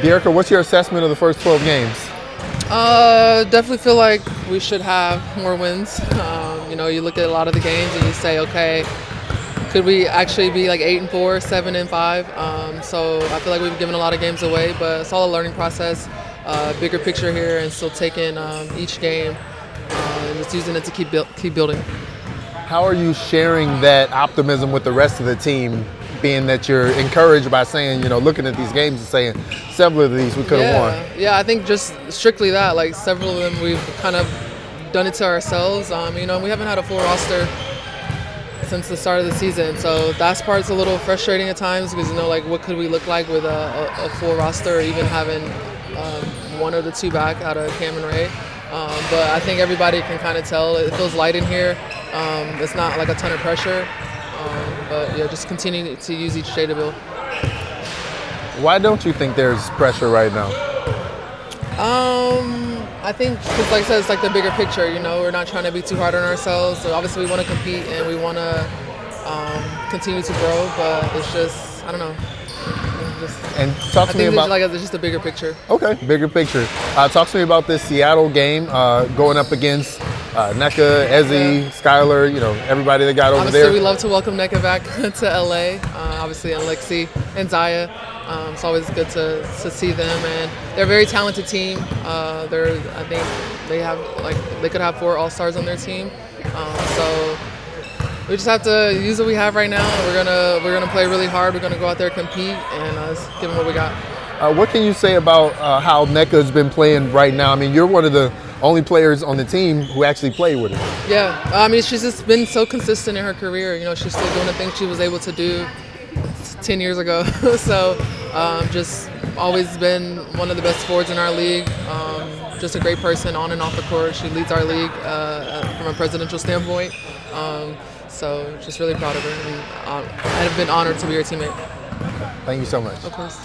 Dearica, what's your assessment of the first 12 games? Definitely feel like we should have more wins. You look at a lot of the games and you say, okay, could we actually be like 8-4, 7-5? So I feel like we've given a lot of games away, but it's all a learning process. Bigger picture here, and still taking each game and just using it to keep building. How are you sharing that optimism with the rest of the team, being that you're encouraged by saying, looking at these games and saying several of these we could have won? Yeah, I think just strictly that, like several of them we've kind of done it to ourselves. We haven't had a full roster since the start of the season, so that part's a little frustrating at times because what could we look like with a full roster, or even having one or the two back out of Cameron and Rae. But I think everybody can kind of tell it feels light in here. It's not like a ton of pressure, but yeah, just continue to use each day to build. Why don't you think there's pressure right now? I think because, like I said, it's like the bigger picture. We're not trying to be too hard on ourselves. So obviously, we want to compete and we want to continue to grow. But it's just, I don't know. And talk to me about. It's just a bigger picture. Okay, bigger picture. Talk to me about this Seattle game going up against Nneka, Ezzy, Skylar. Everybody that got over obviously, there. Obviously, we love to welcome Nneka back to LA. Obviously, and Lexi and Zaya. It's always good to see them, and they're a very talented team. I think they could have 4 All-Stars on their team. So we just have to use what we have right now. We're gonna play really hard. We're gonna go out there, compete, and give them what we got. What can you say about how Nneka's been playing right now? I mean, you're one of the only players on the team who actually play with her. Yeah, I mean, she's just been so consistent in her career. She's still doing the things she was able to do 10 years ago. So just always been one of the best forwards in our league. Just a great person on and off the court. She leads our league from a presidential standpoint. So just really proud of her, and I've been honored to be her teammate. Thank you so much. Of course.